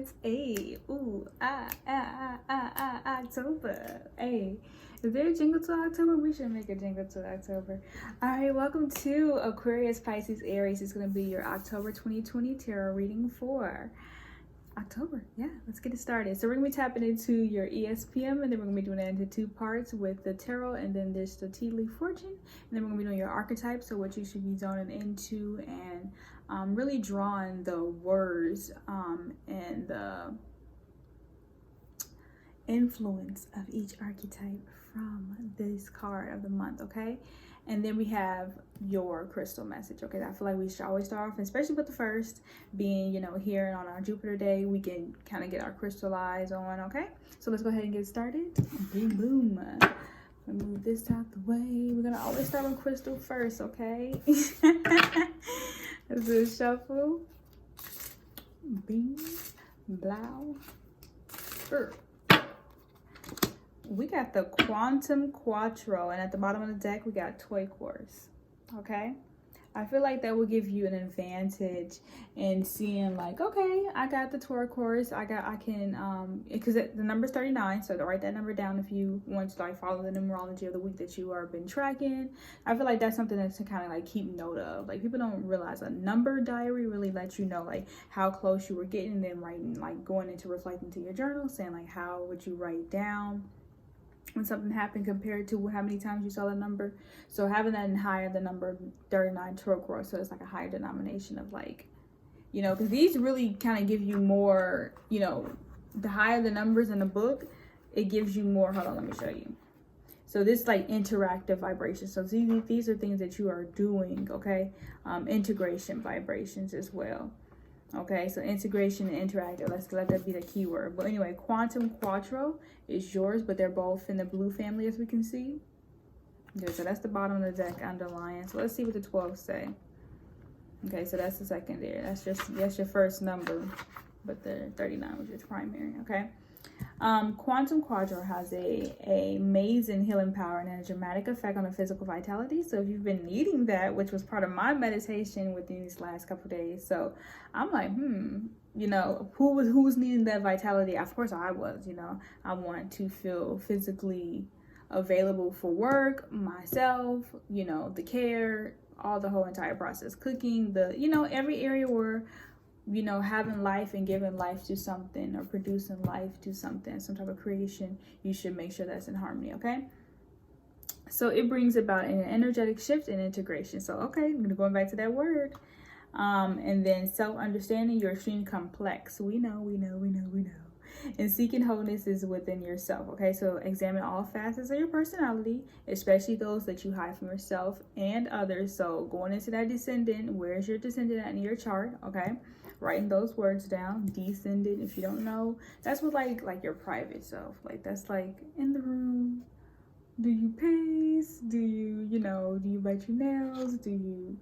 That's October. Is there a jingle to October? We should make a jingle to October. All right, welcome to Aquarius Pisces Aries. It's going to be your October 2020 tarot reading for October. Yeah, let's get it started. So we're going to be tapping into your ESPM, and then we're going to be doing it into two parts with the tarot, and then there's the tea leaf fortune, and then we're going to be doing your archetypes, so what you should be zoning into, and really drawing the words and the influence of each archetype from this card of the month, okay? And then we have your crystal message, okay? I feel like we should always start off, especially with the first being, you know, here on our Jupiter day, we can kind of get our crystal eyes on, okay? So let's go ahead and get started. Boom, boom. Move this out the way. We're gonna always start with crystal first, okay? Let's do a shuffle. Bing, blow. We got the 𝔹𝕠𝕠𝕜, and at the bottom of the deck we got turquoise. Okay, I feel like that will give you an advantage in seeing like, okay, I got the turquoise, I can because the number's 39, so to write that number down if you want to like follow the numerology of the week that you are been tracking. I feel like that's something that's to kind of like keep note of. Like, people don't realize a number diary really lets you know like how close you were getting, and then writing, like going into reflecting to your journal, saying like how would you write down when something happened compared to how many times you saw the number. So having that higher, the number 39 turquoise, so it's like a higher denomination of like, you know, because these really kind of give you more, you know, the higher the numbers in the book, it gives you more. Hold on, let me show you. So this like interactive vibration. So these are things that you are doing, okay? Integration vibrations as well. Okay, so integration and interactive, let's let that be the keyword. But anyway, 𝔹𝕠𝕠𝕜 is yours, but they're both in the blue family, as we can see. Okay, so that's the bottom of the deck underlying. So let's see what the 12 say. Okay, so that's the secondary. That's your first number, but the 39 was your primary, okay? 𝔹𝕠𝕠𝕜 has a amazing healing power and a dramatic effect on the physical vitality. So if you've been needing that, which was part of my meditation within these last couple of days, so I'm like, you know, who was needing that vitality? Of course I was. You know, I want to feel physically available for work, myself, you know, the care, all the whole entire process, cooking, the, you know, every area where, you know, having life and giving life to something, or producing life to something, some type of creation, you should make sure that's in harmony, okay? So it brings about an energetic shift and integration. So, okay, I'm gonna go back to that word. And then self-understanding, you're extremely complex. We know. And seeking wholeness is within yourself, okay? So examine all facets of your personality, especially those that you hide from yourself and others. So going into that descendant, where's your descendant at in your chart, okay? Writing those words down. Descendant, if you don't know, that's what like your private self, like that's like in the room. Do you pace? Do you know, do you bite your nails? Do you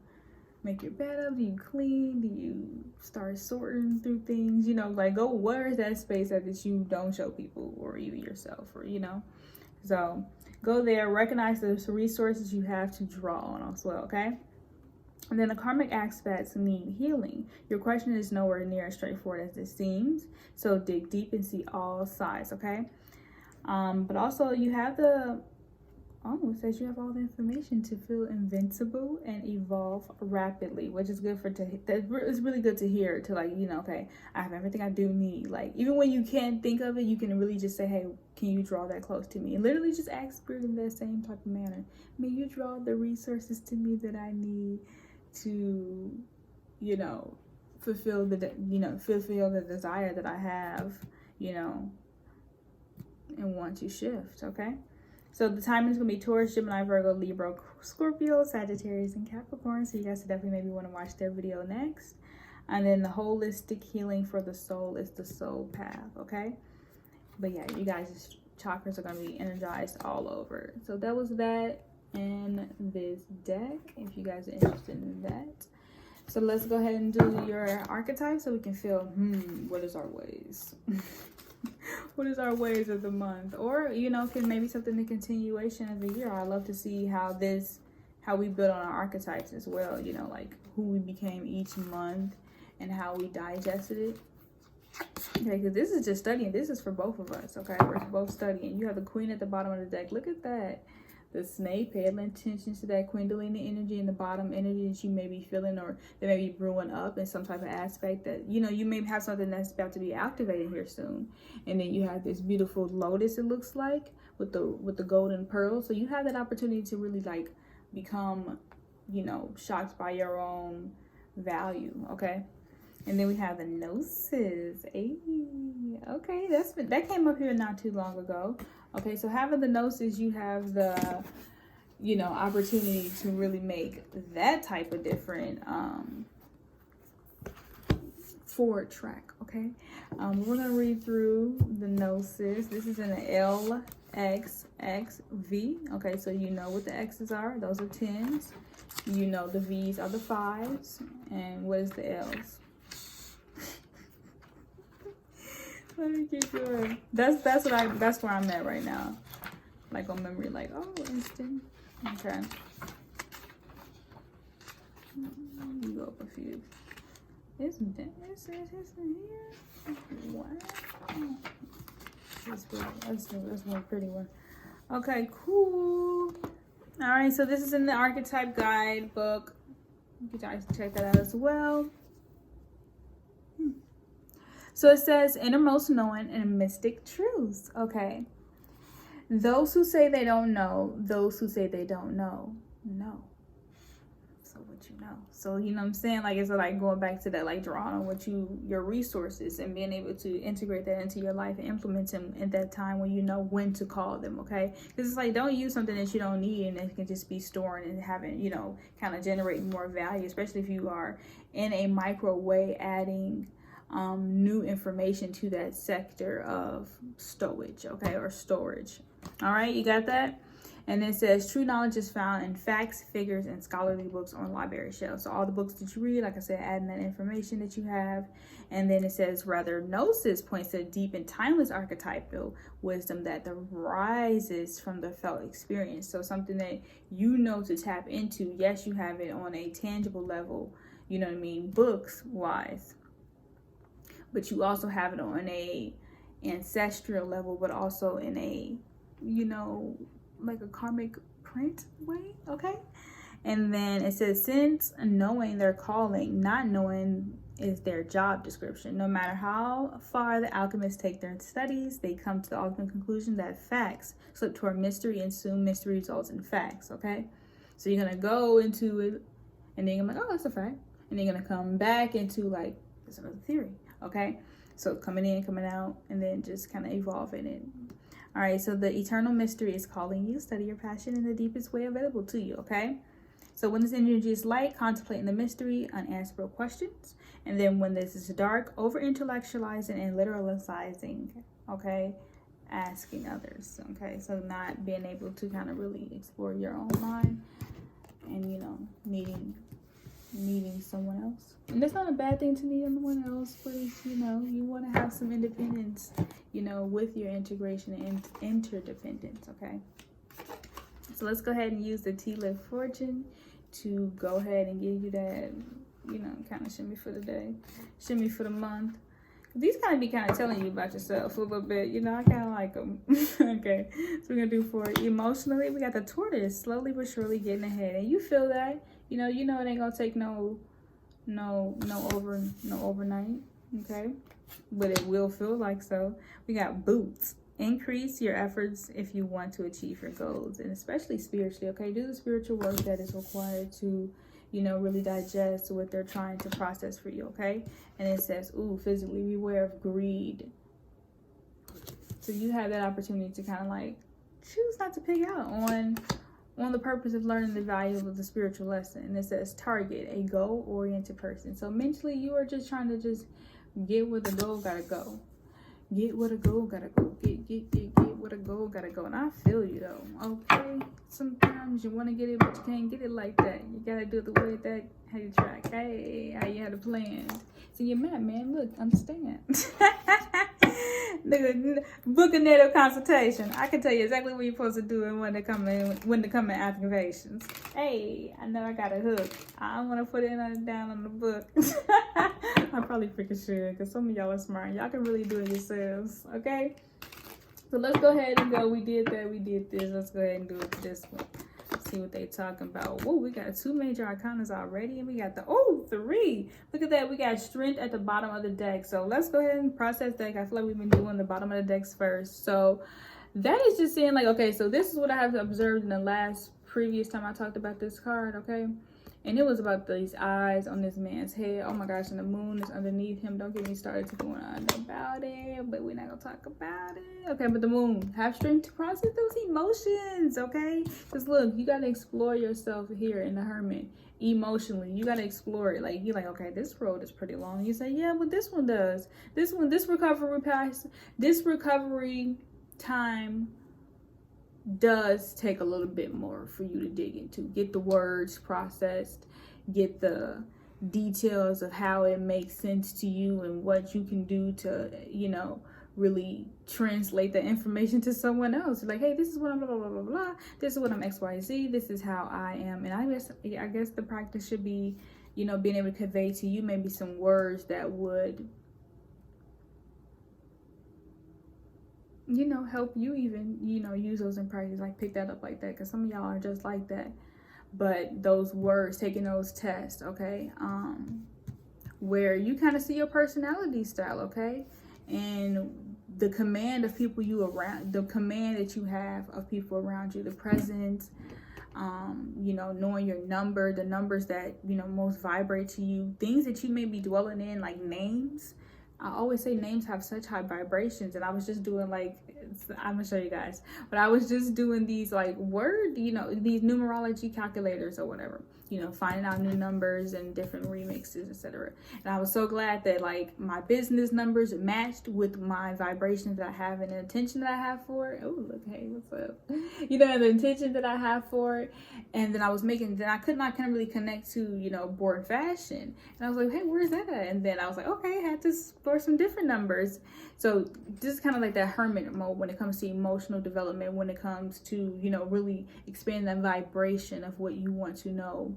make your bed up? Do you clean? Do you start sorting through things? You know, like, go, where's that space that you don't show people, or even yourself, or, you know? So go there, recognize the resources you have to draw on as well, okay? And then the karmic aspects need healing. Your question is nowhere near as straightforward as it seems. So dig deep and see all sides, okay? But also you have the, it says you have all the information to feel invincible and evolve rapidly, which is good it's really good to hear, to like, you know, okay, I have everything I do need. Like, even when you can't think of it, you can really just say, hey, can you draw that close to me? And literally just ask Spirit in that same type of manner. May you draw the resources to me that I need to, you know, fulfill the desire that I have, you know, and want to shift, okay? So the timing is going to be Taurus, Gemini, Virgo, Libra, Scorpio, Sagittarius, and Capricorn. So you guys definitely maybe want to watch their video next. And then the holistic healing for the soul is the soul path, okay? But yeah, you guys' chakras are going to be energized all over. So that was that in this deck, if you guys are interested in that. So let's go ahead and do your archetype so we can feel, what is our ways? What is our ways of the month? Or, you know, can maybe something in the continuation of the year. I love to see how we build on our archetypes as well, you know, like who we became each month and how we digested it. Okay, because this is just studying. This is for both of us, okay? We're both studying. You have the Queen at the bottom of the deck. Look at that. The snake, pay attention to that Kundalini energy and the bottom energy that you may be feeling, or that may be brewing up in some type of aspect that, you know, you may have something that's about to be activated here soon. And then you have this beautiful lotus, it looks like, with the golden pearl. So you have that opportunity to really like become, you know, shocked by your own value, okay? And then we have the Gnosis. Hey, okay, that came up here not too long ago. Okay, so having the Gnosis, you have the, you know, opportunity to really make that type of different forward track, okay? We're going to read through the Gnosis. This is in the LXXV. Okay, so you know what the X's are. Those are 10s. You know the V's are the 5s. And what is the L's? Let me keep going. That's where I'm at right now. Like on memory, like, oh, instant. Okay. You go up a few. Isn't that here? Wow. That's one pretty one. Okay, cool. All right, so this is in the Archetype Guidebook. You guys can check that out as well. So it says innermost knowing and mystic truths. Okay. Those who say they don't know, those who say they don't know. So what you know. So you know what I'm saying? Like it's like going back to that, like drawing on what your resources and being able to integrate that into your life and implement them at that time when you know when to call them, okay? Because it's like don't use something that you don't need and it can just be storing and having, you know, kind of generating more value, especially if you are in a micro way adding new information to that sector of stowage, okay, or storage. All right, you got that? And it says true knowledge is found in facts, figures, and scholarly books on library shelves. So all the books that you read, like I said, adding that information that you have. And then it says rather Gnosis points to deep and timeless archetypal wisdom that arises from the felt experience. So something that you know to tap into. Yes, you have it on a tangible level, you know what I mean, books wise. But you also have it on a ancestral level, but also in a, you know, like a karmic print way, okay? And then it says, since knowing their calling, not knowing is their job description. No matter how far the alchemists take their studies, they come to the ultimate conclusion that facts slip toward mystery, and soon mystery results in facts, okay? So you're going to go into it, and then you're like, oh, that's a fact. And then you're going to come back into, like, there's another theory. Okay, so coming in, coming out, and then just kind of evolving it. All right, so the eternal mystery is calling you. Study your passion in the deepest way available to you, okay? So when this energy is light, contemplating the mystery, unanswerable questions. And then when this is dark, over-intellectualizing and literalizing, okay? Asking others, okay? So not being able to kind of really explore your own mind and, you know, needing someone else. And that's not a bad thing to need someone else, but you know, you want to have some independence, you know, with your integration and interdependence, okay? So let's go ahead and use the tea leaf fortune to go ahead and give you that, you know, kind of shimmy for the day, shimmy for the month. These kind of be kind of telling you about yourself a little bit, you know, I kind of like them. Okay, so we're going to do for emotionally, we got the tortoise, slowly but surely getting ahead. And you feel that, you know it ain't going to take no overnight, okay? But it will feel like so. We got boots. Increase your efforts if you want to achieve your goals, and especially spiritually, okay? Do the spiritual work that is required to, you know, really digest what they're trying to process for you, okay? And it says, ooh, physically beware of greed. So you have that opportunity to kind of like choose not to pick out on the purpose of learning the value of the spiritual lesson. And it says target a goal-oriented person. So mentally, you are just trying to just get where the goal gotta go. Get where the goal gotta go. Get where the goal gotta go. And I feel you though, okay? Sometimes you want to get it, but you can't get it like that. You gotta do it the way that how you track. Hey, how you had a plan. So you're mad, man. Look, understand. Nigga, book a natal consultation. I can tell you exactly what you're supposed to do and when to come in activations. Hey, I know I got a hook. I don't want to put it down on the book. I probably freaking should, because some of y'all are smart. Y'all can really do it yourselves, okay? So let's go ahead and go. We did that. We did this. Let's go ahead and do it to this one. See what they talking about. Whoa, we got 2 major arcanas already, and we got the 3. Look at that. We got strength at the bottom of the deck. So let's go ahead and process deck. I feel like we've been doing the bottom of the decks first. So that is just saying, like, okay, so this is what I have observed in the previous time I talked about this card, okay? And it was about these eyes on this man's head. Oh my gosh, and the moon is underneath him. Don't get me started to going on about it, but we're not gonna talk about it. Okay, but the moon, have strength to process those emotions, okay? Because look, you gotta explore yourself here in the Hermit emotionally. You gotta explore it. Like, you're like, okay, this road is pretty long. You say, yeah, but this one does. This recovery time does take a little bit more for you to dig into. Get the words processed, get the details of how it makes sense to you and what you can do to, you know, really translate the information to someone else. Like, hey, this is what I'm blah, blah, blah, blah, blah. This is what I'm XYZ. This is how I am. And I guess the practice should be, you know, being able to convey to you maybe some words that would, you know, help you even, you know, use those in practice, like pick that up like that, because some of y'all are just like that. But those words, taking those tests, okay, where you kind of see your personality style, okay, and the command of people the command that you have of people around you, the presence, you know, knowing your number, the numbers that, you know, most vibrate to you, things that you may be dwelling in, like names. I always say names have such high vibrations, and I was just doing like, I'm gonna show you guys, but I was just doing these like you know, these numerology calculators or whatever, you know, finding out new numbers and different remixes, etc. And I was so glad that like my business numbers matched with my vibrations that I have and the intention that I have for it. Oh, look, hey, what's up? You know, the intention that I have for it. And then I could not kind of really connect to, you know, board fashion. And I was like, hey, where's that at? And then I was like, okay, I had to explore some different numbers. So this is kind of like that hermit mode when it comes to emotional development, when it comes to, you know, really expand that vibration of what you want to know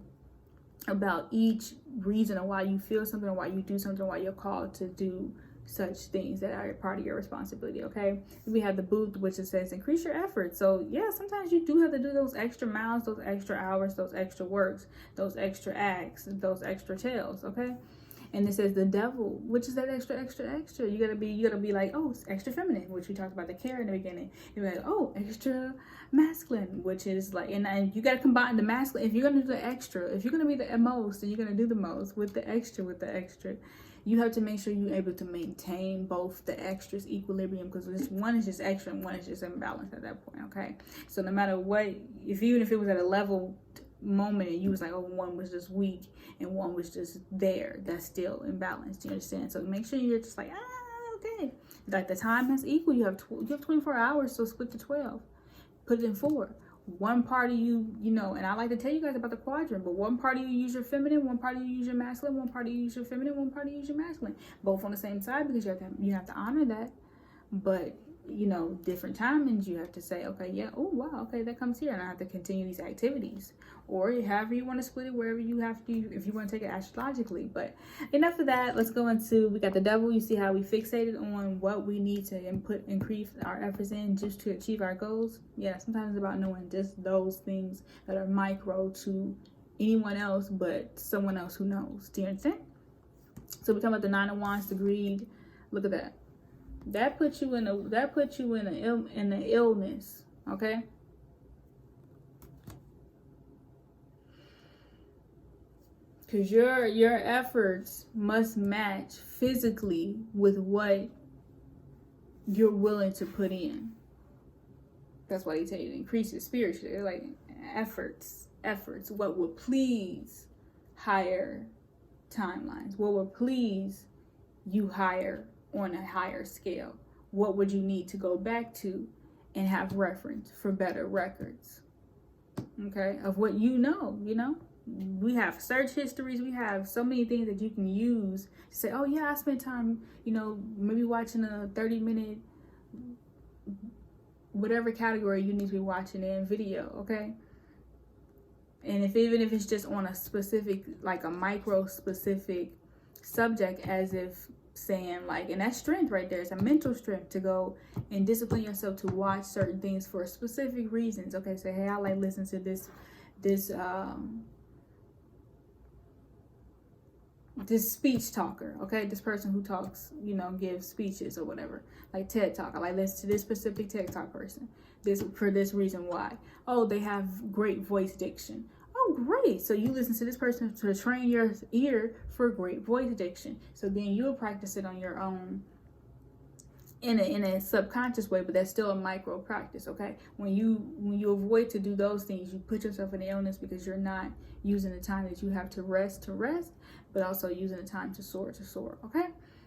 about each reason of why you feel something, or why you do something, or why you're called to do such things that are part of your responsibility, okay? We have the booth, which it says increase your effort. So yeah, sometimes you do have to do those extra miles, those extra hours, those extra works, those extra acts, those extra tails, okay? And it says the devil, which is that extra. You gotta be like, oh, it's extra feminine, which we talked about the care in the beginning. You're like, oh, extra masculine, which is like, and you gotta combine the masculine. If you're gonna do the extra, if you're gonna be the most, and you're gonna do the most with the extra, you have to make sure you're able to maintain both the extras equilibrium, because this one is just extra and one is just imbalance at that point, okay? So no matter what, even if it was at a level moment and you was like, oh, one was just weak and one was just there, that's still imbalanced. You understand? So make sure you're just like, okay, like the time has equal. You have 24 hours, so split to 12, put it in 4. One part of you, you know, and I like to tell you guys about the quadrant, but one part of you use your feminine, one part of you use your masculine, one part of you use your feminine, one part of you use your masculine, both on the same side, because you have to honor that. But you know, different timings, you have to say, okay, yeah, oh wow, okay, that comes here, and I have to continue these activities, or however you want to split it, wherever you have to, if you want to take it astrologically. But enough of that. Let's go into, we got the devil. You see how we fixated on what we need to increase our efforts in just to achieve our goals. Yeah, sometimes it's about knowing just those things that are micro to anyone else but someone else who knows. Do you understand? So we're talking about the 9 of Wands, the greed. Look at that. That puts you in an illness, okay? Because your efforts must match physically with what you're willing to put in. That's why they tell you to increase it spiritually. They're like efforts, what would please higher timelines, what would please you higher on a higher scale. What would you need to go back to and have reference for better records, okay, of what you know. We have search histories, we have so many things that you can use to say, oh yeah, I spent time, you know, maybe watching a 30-minute whatever category you need to be watching in video, okay? And even if it's just on a specific, like a micro specific subject as if saying like, and that's strength right there. It's a mental strength to go and discipline yourself to watch certain things for specific reasons. Okay, say, hey, I like listen to this speech talker, okay, this person who talks, you know, gives speeches or whatever, like TED Talk. I like listen to this specific TED Talk person, this for this reason. Why? Oh, they have great voice diction. Oh, great. So you listen to this person to train your ear for great voice diction. So then you'll practice it on your own in a subconscious way, but that's still a micro practice. Okay, when you avoid to do those things, you put yourself in illness because you're not using the time that you have to rest, but also using the time to soar. Okay,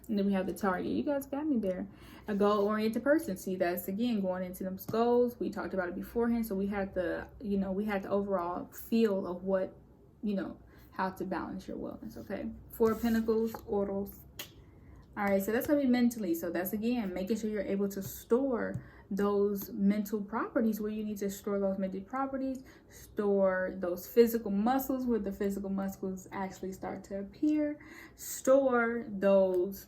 and then we have the target. You guys got me there. A goal-oriented person. See, that's again going into them goals. We talked about it beforehand, so we had the overall feel of what, you know, how to balance your wellness. Okay, 4 of Pentacles, oracles. All right, so that's gonna be mentally. So that's again making sure you're able to store those mental properties where you need to store those mental properties, store those physical muscles where the physical muscles actually start to appear, store those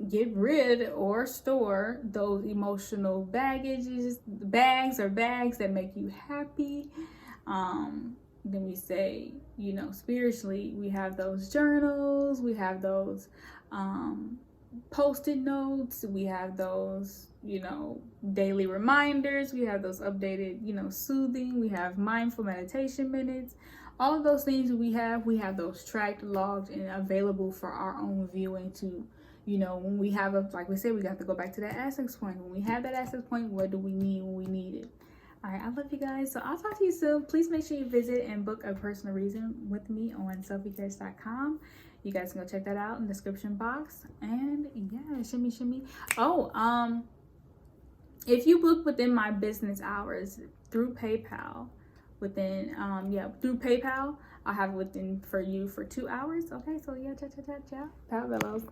get rid or store those emotional bags that make you happy. Then we say, you know, spiritually, we have those journals, we have those post-it notes, we have those, you know, daily reminders, we have those updated, you know, soothing, we have mindful meditation minutes. All of those things we have those tracked, logged, and available for our own viewing to, you know, when we have like we said, we got to go back to that access point. When we have that access point, what do we need when we need it? All right, I love you guys. So I'll talk to you soon. Please make sure you visit and book a personal reading with me on selfiecares.com. You guys can go check that out in the description box. And yeah, shimmy. Oh, if you book within my business hours through PayPal, through PayPal, I'll have it within for you for 2 hours. Okay, so yeah, ciao. Power bellows.